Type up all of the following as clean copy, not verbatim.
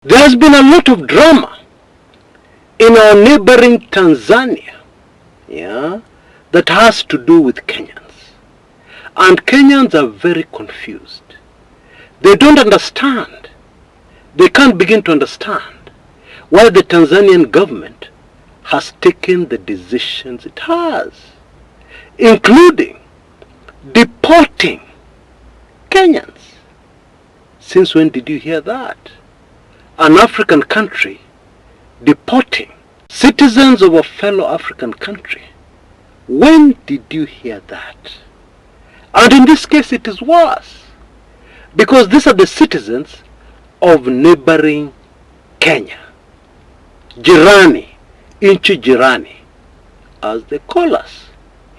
There has been a lot of drama in our neighboring Tanzania, that has to do with Kenyans. And Kenyans are very confused. They don't understand. They can't begin to understand why the Tanzanian government has taken the decisions it has, including deporting Kenyans. Since when did you hear that? An African country deporting citizens of a fellow African country. When did you hear that? And in this case it is worse, because these are the citizens of neighboring Kenya. Jirani, inchi jirani, as they call us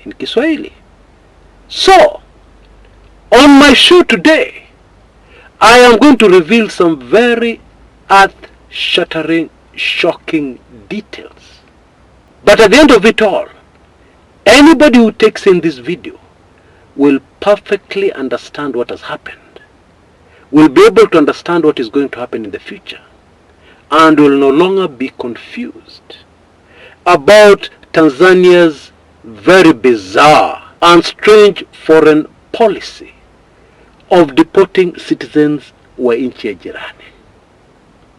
in Kiswahili. So, on my show today, I am going to reveal some very earth-shattering, shocking details. But at the end of it all, anybody who takes in this video will perfectly understand what has happened, will be able to understand what is going to happen in the future, and will no longer be confused about Tanzania's very bizarre and strange foreign policy of deporting citizens wa nchi ya jirani.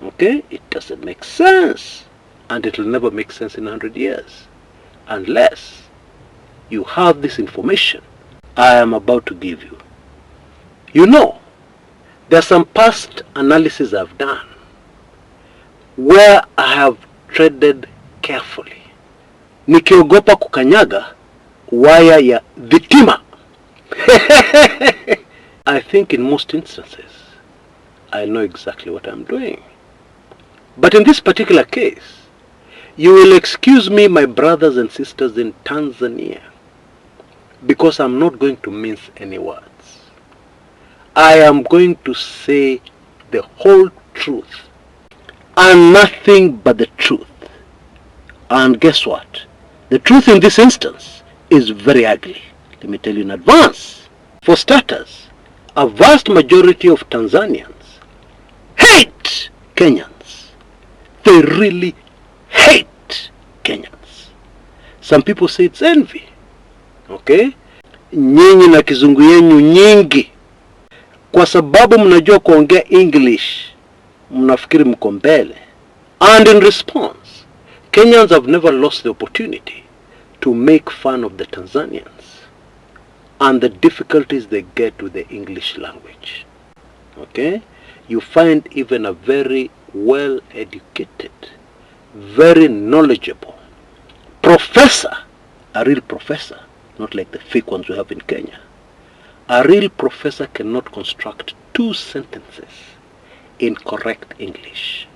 Okay? It doesn't make sense, and it will never make sense in 100 years unless you have this information I am about to give you. You know, there are some past analysis I've done where I have treaded carefully, nikiogopa kukanyaga waya ya vitima. I think in most instances I know exactly what I'm doing. But in this particular case, you will excuse me, my brothers and sisters in Tanzania, because I'm not going to mince any words. I am going to say the whole truth and nothing but the truth. And guess what? The truth in this instance is very ugly. Let me tell you in advance. For starters, a vast majority of Tanzanians hate Kenyans. They really hate Kenyans. Some people say it's envy. Okay? Nyinyi na kizungu yenu nyingi. Kwa sababu mnajua kuongea English, mnafikiri mko mbele. And in response, Kenyans have never lost the opportunity to make fun of the Tanzanians and the difficulties they get with the English language. Okay? You find even a very well-educated, very knowledgeable professor, a real professor, not like the fake ones we have in Kenya. A real professor cannot construct 2 sentences in correct English.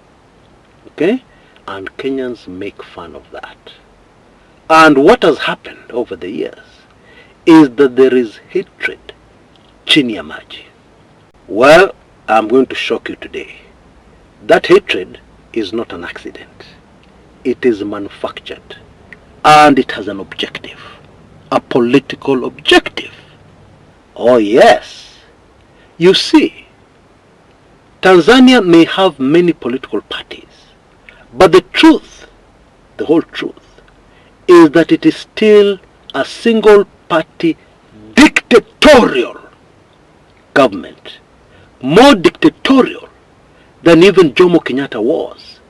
Okay? And Kenyans make fun of that. And what has happened over the years is that there is hatred chini ya maji. Well, I'm going to shock you today. That hatred is not an accident. It is manufactured. And it has an objective. A political objective. Oh yes. You see, Tanzania may have many political parties, but the truth, the whole truth, is that it is still a single party dictatorial government. More dictatorial than even Jomo Kenyatta was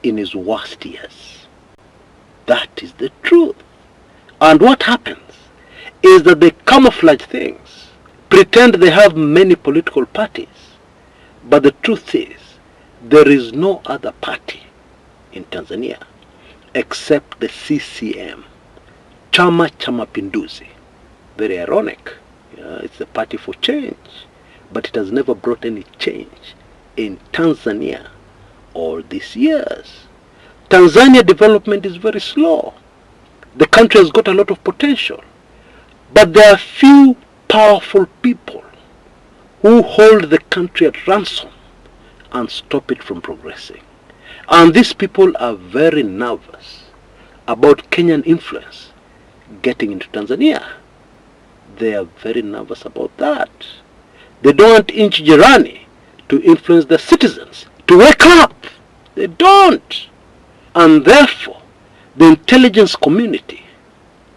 in his worst years. That is the truth. And what happens is that they camouflage things, pretend they have many political parties, but the truth is there is no other party in Tanzania except the CCM, Chama cha Mapinduzi. Very ironic. It's the party for change, but it has never brought any change in Tanzania all these years. Tanzania development is very slow. The country has got a lot of potential, but there are few powerful people who hold the country at ransom and stop it from progressing. And these people are very nervous about Kenyan influence getting into Tanzania. They are very nervous about that. They don't want inchi jirani to influence their citizens to wake up. They don't. And therefore, the intelligence community,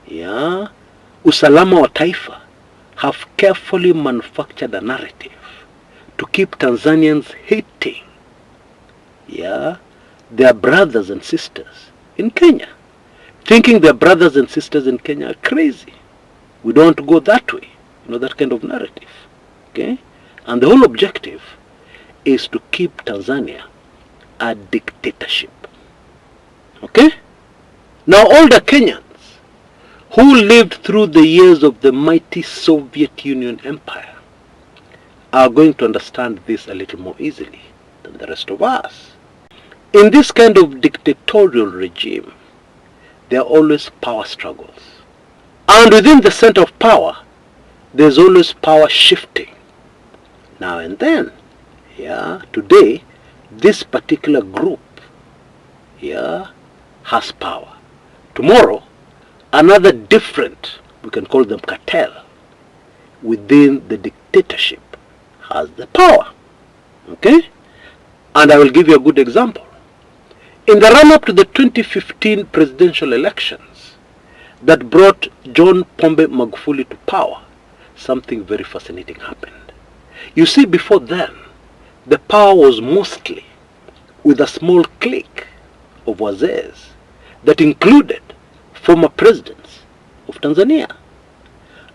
usalama wa taifa, have carefully manufactured a narrative to keep Tanzanians hating, their brothers and sisters in Kenya, thinking their brothers and sisters in Kenya are crazy. We don't go that way, that kind of narrative, okay? And the whole objective is to keep Tanzania a dictatorship, okay? Now all the Kenyans who lived through the years of the mighty Soviet Union Empire are going to understand this a little more easily than the rest of us. In this kind of dictatorial regime, there are always power struggles. And within the center of power, there's always power shifting. Now and then, today, this particular group, has power. Tomorrow, another different, we can call them cartel, within the dictatorship has the power. Okay? And I will give you a good example. In the run-up to the 2015 presidential elections that brought John Pombe Magufuli to power, something very fascinating happened. You see, before then, the power was mostly with a small clique of wazees that included former presidents of Tanzania.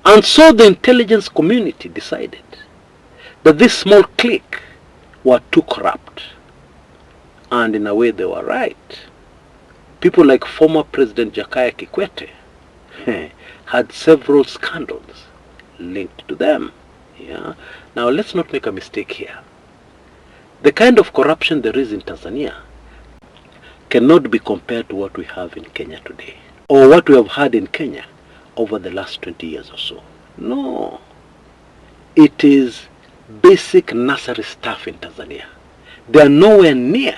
And so the intelligence community decided that this small clique were too corrupt. And in a way they were right. People like former President Jakaya Kikwete had several scandals linked to them. Now let's not make a mistake here. The kind of corruption there is in Tanzania cannot be compared to what we have in Kenya today, or what we have had in Kenya over the last 20 years or so. No. It is basic nursery stuff in Tanzania. They are nowhere near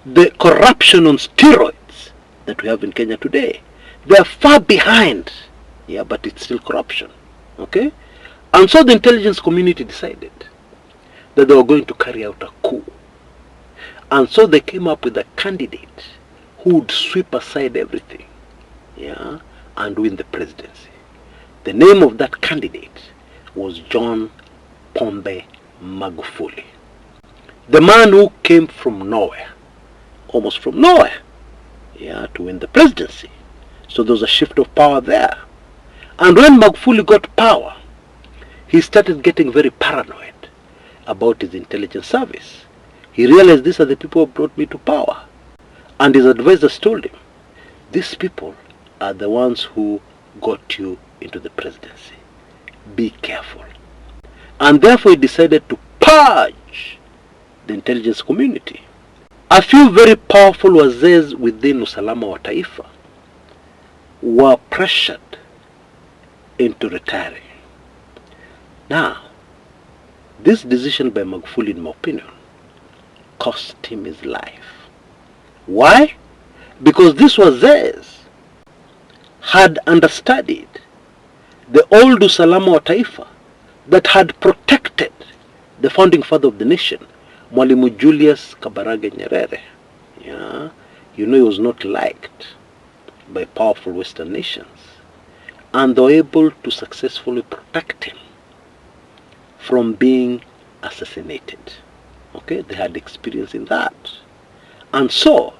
the corruption on steroids that we have in Kenya today. They are far behind, but it's still corruption. Okay? And so the intelligence community decided that they were going to carry out a coup. And so they came up with a candidate who would sweep aside everything, and win the presidency. The name of that candidate was John Pombe Magufuli. The man who came from nowhere, almost from nowhere, to win the presidency. So there was a shift of power there. And when Magufuli got power, he started getting very paranoid about his intelligence service. He realized these are the people who brought me to power. And his advisors told him, these people are the ones who got you into the presidency. Be careful. And therefore he decided to purge the intelligence community. A few very powerful wazees within usalama wa taifa were pressured into retiring. Now, this decision by Magufuli, in my opinion, cost him his life. Why? Because these wazees had understudied the old usalama wa taifa that had protected the founding father of the nation, Mwalimu Julius Kabarage Nyerere. He was not liked by powerful Western nations. And they were able to successfully protect him from being assassinated. Okay, they had experience in that. And so,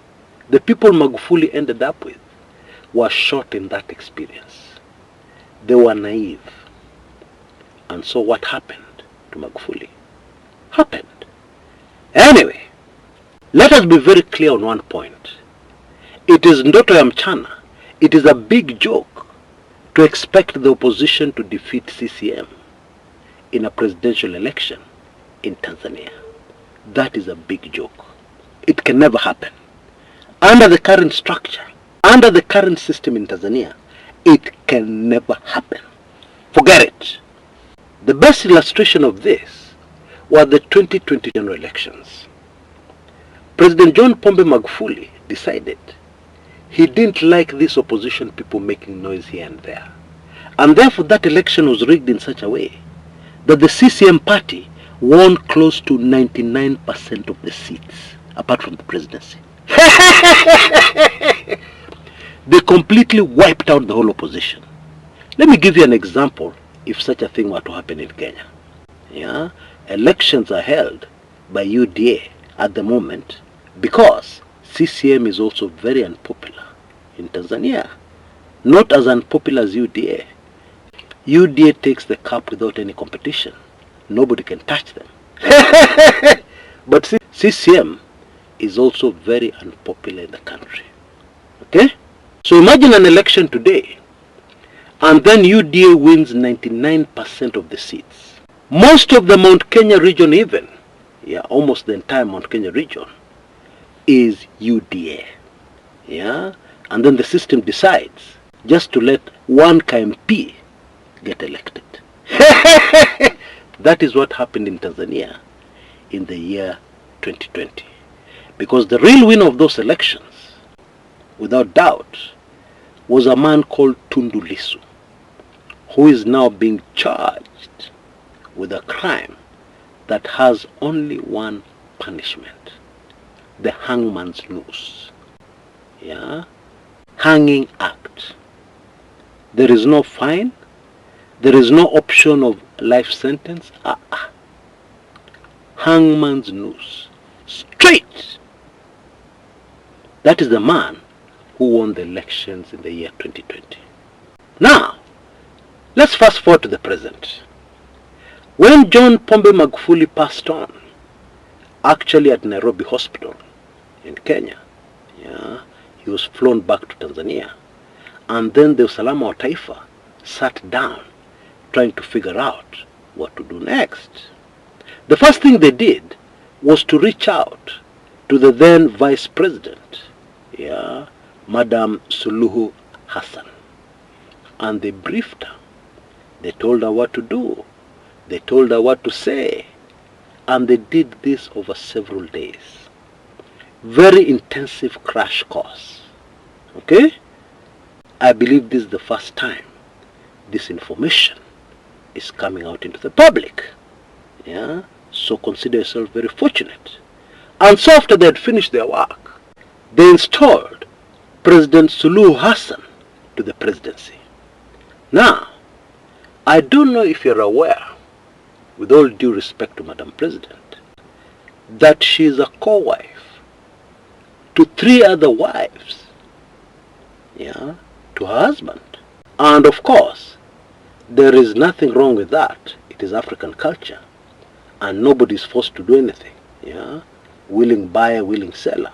the people Magufuli ended up with were shot in that experience. They were naive. And so what happened to Magufuli? Happened. Anyway, let us be very clear on one point. It is ndoto ya mchana. It is a big joke to expect the opposition to defeat CCM in a presidential election in Tanzania. That is a big joke. It can never happen. Under the current structure, under the current system in Tanzania, it can never happen. Forget it. The best illustration of this were the 2020 general elections. President John Pombe Magufuli decided he didn't like these opposition people making noise here and there. And therefore that election was rigged in such a way that the CCM party won close to 99% of the seats, apart from the presidency. They completely wiped out the whole opposition. Let me give you an example if such a thing were to happen in Kenya. Yeah? Elections are held by UDA at the moment because CCM is also very unpopular in Tanzania. Not as unpopular as UDA. UDA takes the cup without any competition. Nobody can touch them. But CCM is also very unpopular in the country. Okay? So imagine an election today, and then UDA wins 99% of the seats. Most of the Mount Kenya region even, almost the entire Mount Kenya region, is UDA. Yeah? And then the system decides just to let one KMP get elected. That is what happened in Tanzania in the year 2020. Because the real winner of those elections, without doubt, was a man called Tundu Lissu, who is now being charged with a crime that has only one punishment: the hangman's noose. Yeah? Hanging act. There is no fine. There is no option of life sentence. Hangman's noose. Straight. That is the man who won the elections in the year 2020. Now, let's fast forward to the present. When John Pombe Magufuli passed on, actually at Nairobi Hospital in Kenya, he was flown back to Tanzania. And then the Usalama wa Taifa sat down trying to figure out what to do next. The first thing they did was to reach out to the then Vice President, Madam Suluhu Hassan. And they briefed her. They told her what to do. They told her what to say. And they did this over several days. Very intensive crash course. Okay? I believe this is the first time this information is coming out into the public. Yeah? So consider yourself very fortunate. And so after they had finished their work, they installed President Suluhu Hassan to the presidency. Now, I don't know if you're aware, with all due respect to Madam President, that she is a co-wife to 3 other wives, to her husband. And of course, there is nothing wrong with that. It is African culture. And nobody is forced to do anything. Willing buyer, willing seller.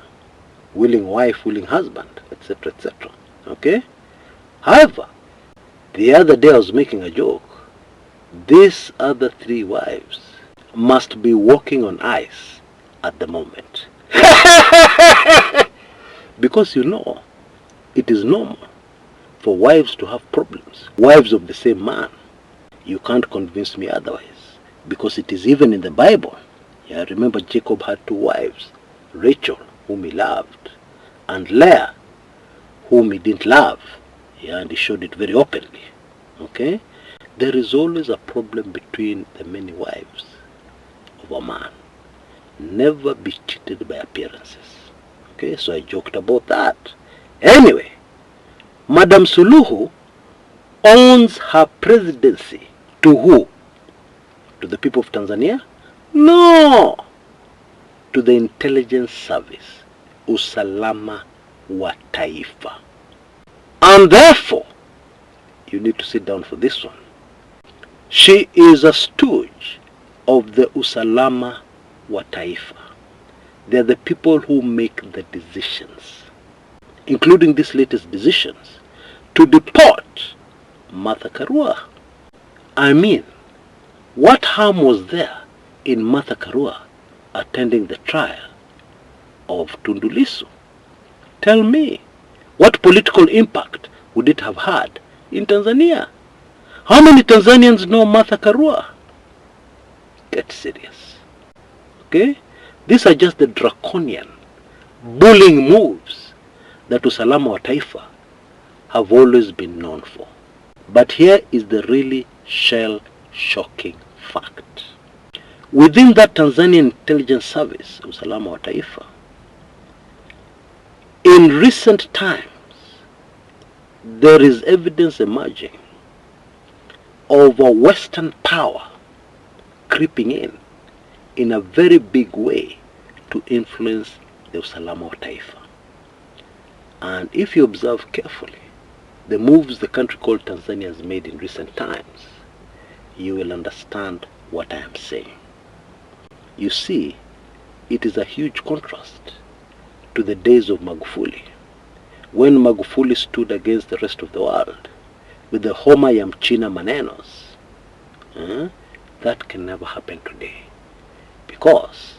Willing wife, willing husband, etc., etc. Okay? However, the other day I was making a joke. These other 3 wives must be walking on ice at the moment. Because it is normal for wives to have problems. Wives of the same man. You can't convince me otherwise. Because it is even in the Bible. Remember Jacob had 2 wives. Rachel, whom he loved, and Leah, whom he didn't love. And he showed it very openly. Okay? There is always a problem between the many wives of a man. Never be cheated by appearances. Okay? So I joked about that. Anyway, Madam Suluhu owns her presidency to who? To the people of Tanzania? No! To the intelligence service, Usalama wa Taifa. And therefore, you need to sit down for this one. She is a stooge of the Usalama wa Taifa. They are the people who make the decisions, including these latest decisions, to deport Martha Karau. I mean, what harm was there in Martha Karau attending the trial of Tundu Lissu? Tell me, what political impact would it have had in Tanzania? How many Tanzanians know Martha Karau? Get serious. Okay? These are just the draconian, bullying moves that Usalama wa Taifa have always been known for. But here is the really shell-shocking fact. within that Tanzanian intelligence service, usalama wa taifa, in recent times, there is evidence emerging of a Western power creeping in a very big way to influence the usalama wa taifa. And if you observe carefully the moves the country called Tanzania has made in recent times, you will understand what I am saying. You see, it is a huge contrast to the days of Magufuli, when Magufuli stood against the rest of the world with the Homa ya Mchina manenos. That can never happen today, because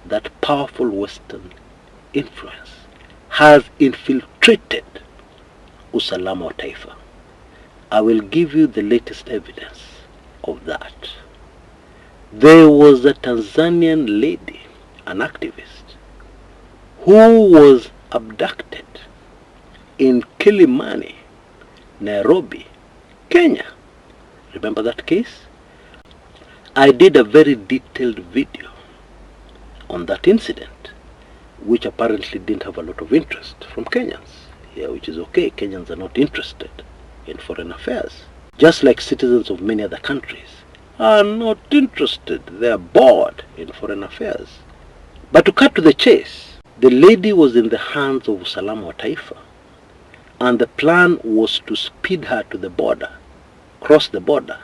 that powerful Western influence has infiltrated usalama wa taifa. I will give you the latest evidence of that. There was a Tanzanian lady, an activist, who was abducted in Kilimani, Nairobi, Kenya. Remember that case? I did a very detailed video on that incident, which apparently didn't have a lot of interest from Kenyans. Yeah, which is okay. Kenyans are not interested in foreign affairs, just like citizens of many other countries are not interested. They are bored in foreign affairs. But to cut to the chase, the lady was in the hands of usalama wa taifa, and the plan was to speed her to the border, cross the border,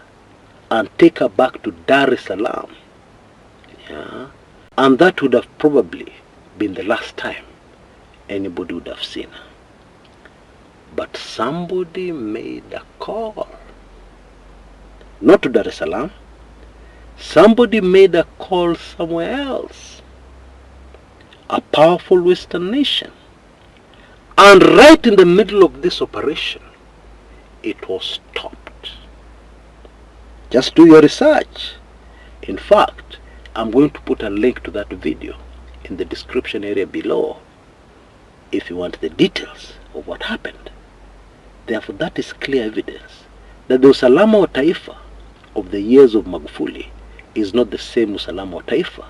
and take her back to Dar es Salaam. Yeah. And that would have probably been the last time anybody would have seen her. But somebody made a call. Not to Dar es Salaam. Somebody made a call somewhere else. A powerful Western nation. And right in the middle of this operation, it was stopped. Just do your research. In fact, I'm going to put a link to that video in the description area below if you want the details of what happened. Therefore, that is clear evidence that the usalama wa taifa of the years of Magufuli is not the same usalama wa taifa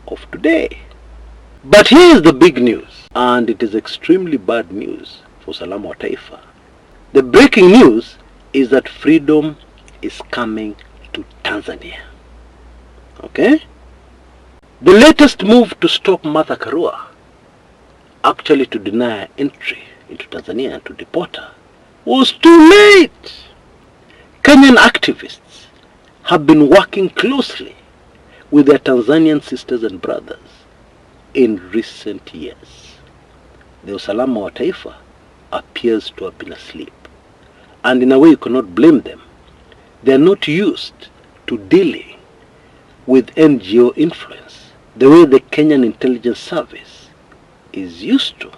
of today. But here is the big news, and it is extremely bad news for usalama wa taifa. The breaking news is that freedom is coming to Tanzania. Okay? The latest move to stop Martha Karau, actually to deny her entry into Tanzania and to deport her, was too late. Kenyan activists have been working closely with their Tanzanian sisters and brothers in recent years. The usalama wa taifa appears to have been asleep, and in a way you cannot blame them. They are not used to dealing with NGO influence the way the Kenyan intelligence service is used to.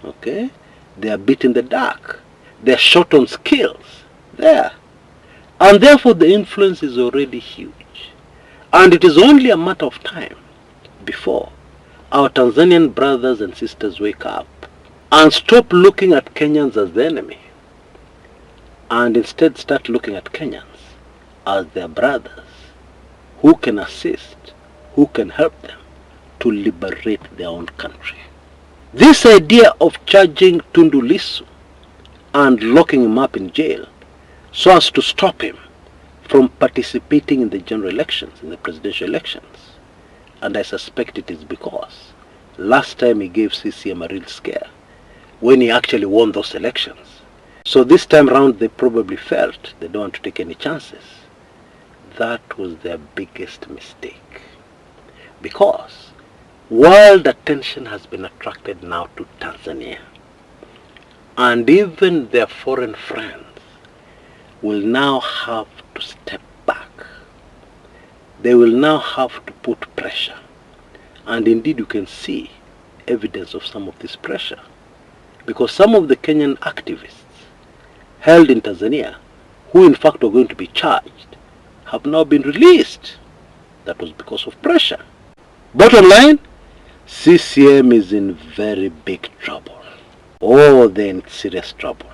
Okay? They are beat in the dark. They are short on skills there. And therefore the influence is already huge. And it is only a matter of time before our Tanzanian brothers and sisters wake up and stop looking at Kenyans as the enemy, and instead start looking at Kenyans as their brothers who can assist, who can help them to liberate their own country. This idea of charging Tundu Lissu and locking him up in jail so as to stop him from participating in the general elections, in the presidential elections, and I suspect it is because last time he gave CCM a real scare when he actually won those elections. So this time round they probably felt they don't want to take any chances. That was their biggest mistake, because world attention has been attracted now to Tanzania, and even their foreign friends will now have to step back. They will now have to put pressure, and indeed you can see evidence of some of this pressure, because some of the Kenyan activists held in Tanzania, who in fact were going to be charged, have now been released. That was because of pressure. Bottom line, CCM is in very big trouble. Oh, they're in serious trouble.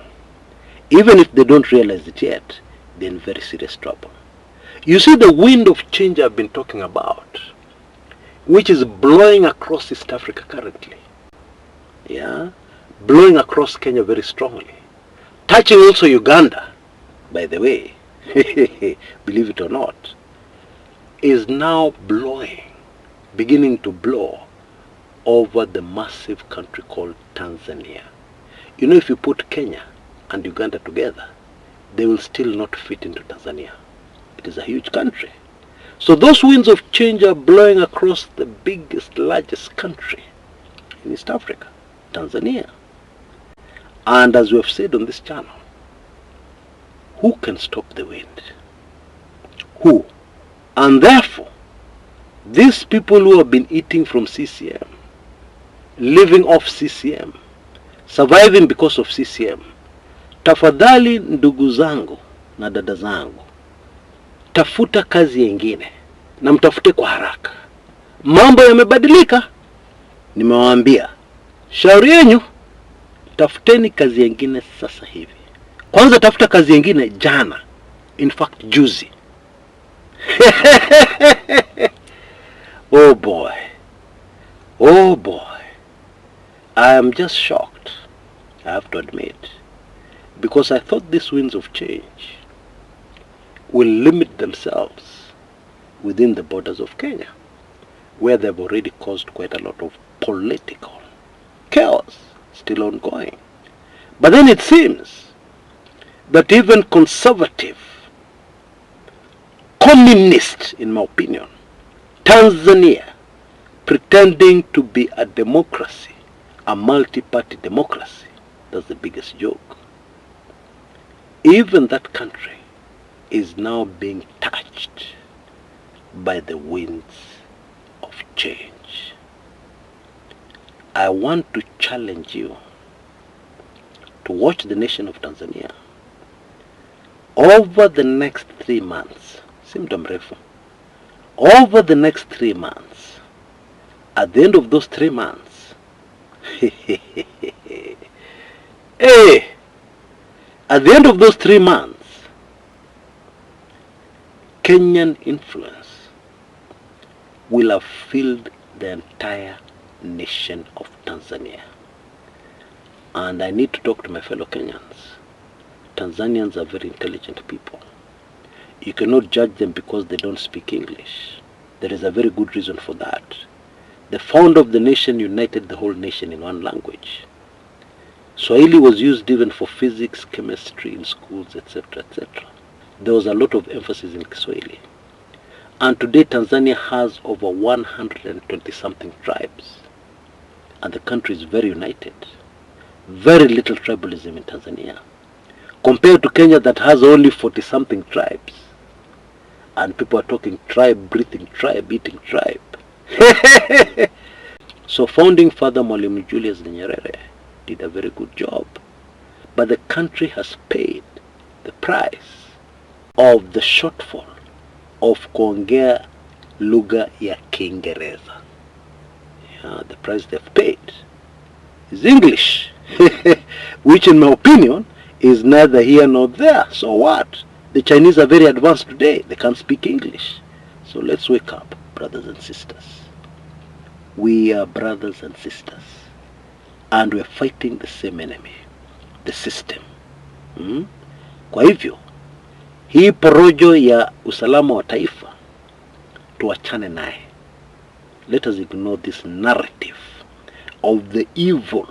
Even if they don't realize it yet, they're in very serious trouble. You see the wind of change I've been talking about, which is blowing across East Africa currently. Yeah, blowing across Kenya very strongly, touching also Uganda, by the way, believe it or not, is now blowing, beginning to blow over the massive country called Tanzania. You know, if you put Kenya and Uganda together, they will still not fit into Tanzania. It is a huge country. So those winds of change are blowing across the biggest, largest country in East Africa, Tanzania. And as we have said on this channel, who can stop the wind? Who? And therefore, these people who have been eating from CCM, living off CCM, surviving because of CCM, tafadhali ndugu zangu na dada zangu, tafuta kazi nyingine na mtafute kwa haraka. Mambo yamebadilika. Nimewaambia, shauri yenu, tafuteni kazi nyingine sasa hivi. Kwanza tafuta kazi nyingine jana, in fact juzi. Oh boy, oh boy, I am just shocked, I have to admit, because I thought these winds of change will limit themselves within the borders of Kenya, where they've already caused quite a lot of political chaos still ongoing. But then it seems that even conservative, communist, in my opinion, Tanzania, pretending to be a democracy, a multi-party democracy, that's the biggest joke. Even that country is now being touched by the winds of change. I want to challenge you to watch the nation of Tanzania over the next 3 months. Over the next 3 months, at the end of those 3 months, hey, at the end of those 3 months, Kenyan influence will have filled the entire nation of Tanzania. And I need to talk to my fellow Kenyans. Tanzanians are very intelligent people. You cannot judge them because they don't speak English. There is a very good reason for that. The founder of the nation united the whole nation in one language. Swahili was used even for physics, chemistry in schools, etc., etc. There was a lot of emphasis in Kiswahili. And today Tanzania has over 120-something tribes. And the country is very united. Very little tribalism in Tanzania. Compared to Kenya that has only 40-something tribes. And people are talking tribe, breathing tribe, eating tribe. So founding father Mwalimu Julius Nyerere did a very good job. But the country has paid the price of the shortfall of kuongea lugha ya Kiingereza. Yeah, the price they've paid is English. Which in my opinion is neither here nor there. So what? The Chinese are very advanced today. They can't speak English. So let's wake up, brothers and sisters. We are brothers and sisters. And we're fighting the same enemy, the system. Kwa hivyo, hii porojo ya usalama wa taifa, tuachane naye. Let us ignore this narrative of the evil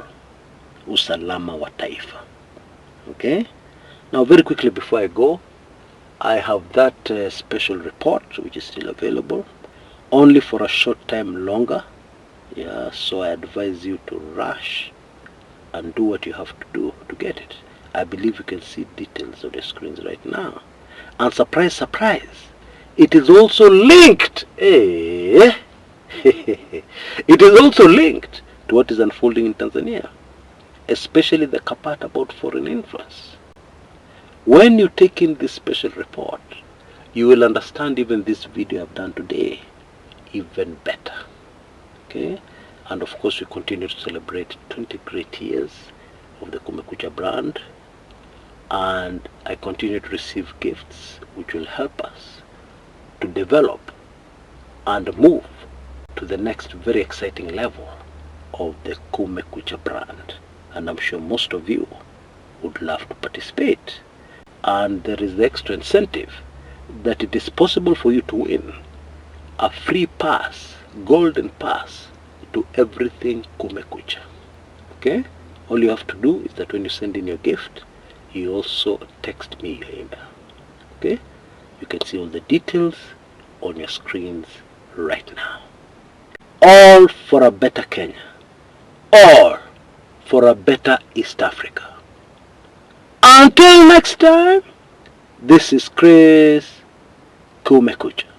usalama wa taifa. Okay? Now very quickly before I go, I have that special report which is still available, only for a short time longer. Yeah, so I advise you to rush and do what you have to do to get it. I believe you can see details of the screens right now. And surprise, surprise, it is also linked. It is also linked to what is unfolding in Tanzania, especially the part about foreign influence. When you take in this special report, you will understand even this video I've done today even better. Okay? And of course we continue to celebrate 20 great years of the Kumekucha brand, and I continue to receive gifts which will help us to develop and move to the next very exciting level of the Kumekucha brand. And I'm sure most of you would love to participate. And there is the extra incentive that it is possible for you to win a free pass, golden pass to everything Kumekucha. Okay? All you have to do is that when you send in your gift, you also text me your email. Okay? You can see all the details on your screens right now. All for a better Kenya. All for a better East Africa. Until next time, this is Chris Kumekucha.